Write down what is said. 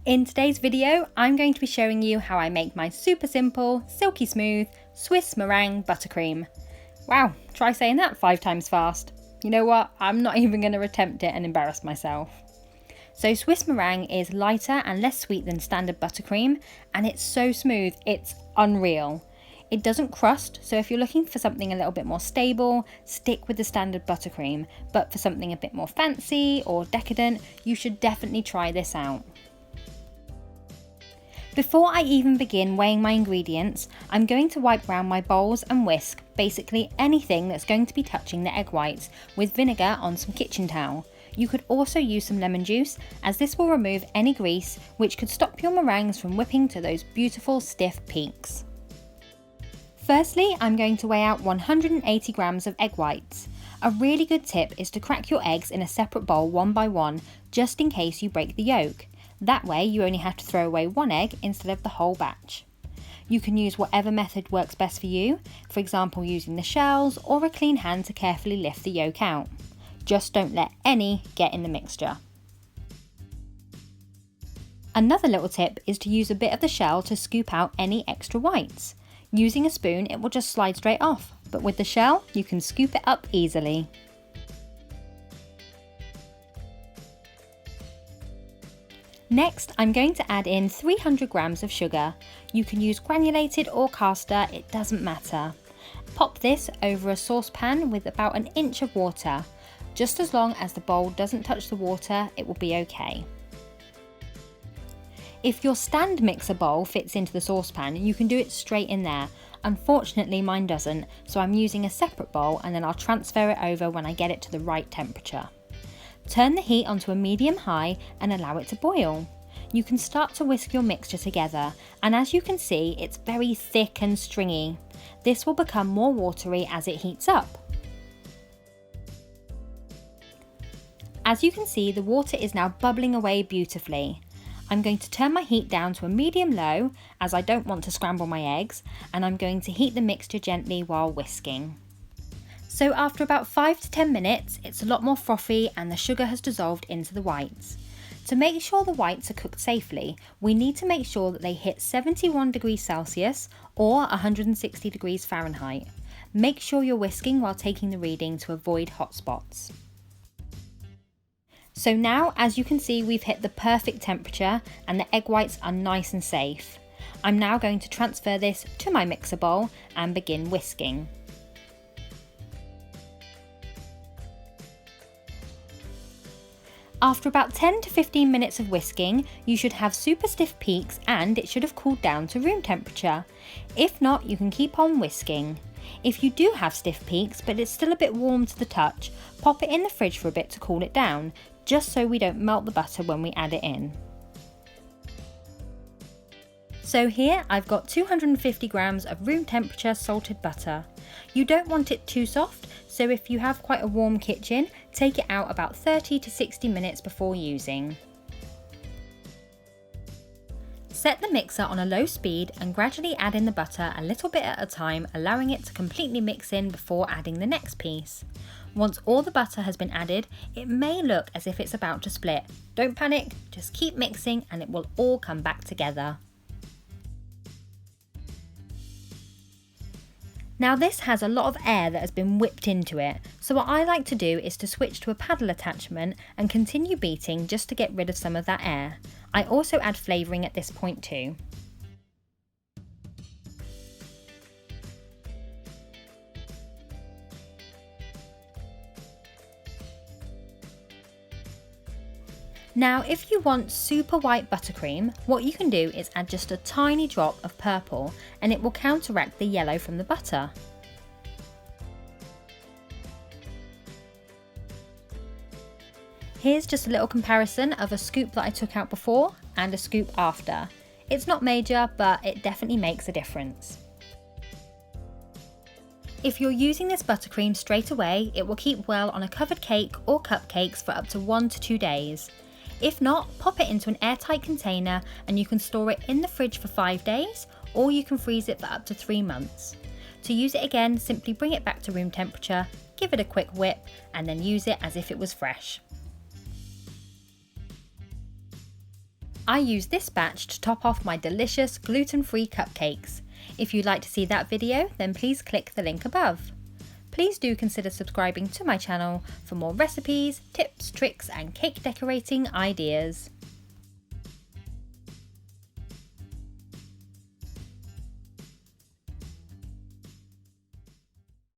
In today's video, I'm going to be showing you how I make my super simple, silky smooth Swiss meringue buttercream. Wow, try saying that 5 times fast. You know what, I'm not even going to attempt it and embarrass myself. So Swiss meringue is lighter and less sweet than standard buttercream, and it's so smooth, it's unreal. It doesn't crust, so if you're looking for something a little bit more stable, stick with the standard buttercream, but for something a bit more fancy or decadent, you should definitely try this out. Before I even begin weighing my ingredients, I'm going to wipe around my bowls and whisk basically anything that's going to be touching the egg whites with vinegar on some kitchen towel. You could also use some lemon juice, as this will remove any grease, which could stop your meringues from whipping to those beautiful stiff peaks. Firstly, I'm going to weigh out 180 grams of egg whites. A really good tip is to crack your eggs in a separate bowl one by one, just in case you break the yolk. That way you only have to throw away one egg instead of the whole batch. You can use whatever method works best for you, for example using the shells or a clean hand to carefully lift the yolk out. Just don't let any get in the mixture. Another little tip is to use a bit of the shell to scoop out any extra whites. Using a spoon it will just slide straight off, but with the shell you can scoop it up easily. Next, I'm going to add in 300 grams of sugar. You can use granulated or caster, it doesn't matter. Pop this over a saucepan with about an inch of water. Just as long as the bowl doesn't touch the water, it will be okay. If your stand mixer bowl fits into the saucepan, you can do it straight in there. Unfortunately, mine doesn't, so I'm using a separate bowl and then I'll transfer it over when I get it to the right temperature. Turn the heat onto a medium-high and allow it to boil. You can start to whisk your mixture together, and as you can see, it's very thick and stringy. This will become more watery as it heats up. As you can see, the water is now bubbling away beautifully. I'm going to turn my heat down to a medium-low, as I don't want to scramble my eggs, and I'm going to heat the mixture gently while whisking. So after about 5 to 10 minutes, it's a lot more frothy and the sugar has dissolved into the whites. To make sure the whites are cooked safely, we need to make sure that they hit 71 degrees Celsius or 160 degrees Fahrenheit. Make sure you're whisking while taking the reading to avoid hot spots. So now, as you can see, we've hit the perfect temperature and the egg whites are nice and safe. I'm now going to transfer this to my mixer bowl and begin whisking. After about 10 to 15 minutes of whisking, you should have super stiff peaks and it should have cooled down to room temperature. If not, you can keep on whisking. If you do have stiff peaks but it's still a bit warm to the touch, pop it in the fridge for a bit to cool it down, just so we don't melt the butter when we add it in. So here I've got 250 grams of room temperature salted butter. You don't want it too soft, so if you have quite a warm kitchen, take it out about 30 to 60 minutes before using. Set the mixer on a low speed and gradually add in the butter a little bit at a time, allowing it to completely mix in before adding the next piece. Once all the butter has been added, it may look as if it's about to split. Don't panic, just keep mixing and it will all come back together. Now this has a lot of air that has been whipped into it, so what I like to do is to switch to a paddle attachment and continue beating just to get rid of some of that air. I also add flavouring at this point too. Now if you want super white buttercream, what you can do is add just a tiny drop of purple and it will counteract the yellow from the butter. Here's just a little comparison of a scoop that I took out before and a scoop after. It's not major, but it definitely makes a difference. If you're using this buttercream straight away, it will keep well on a covered cake or cupcakes for up to 1 to 2 days. If not, pop it into an airtight container and you can store it in the fridge for 5 days, or you can freeze it for up to 3 months. To use it again, simply bring it back to room temperature, give it a quick whip, and then use it as if it was fresh. I use this batch to top off my delicious gluten-free cupcakes. If you'd like to see that video, then please click the link above. Please do consider subscribing to my channel for more recipes, tips, tricks and cake decorating ideas.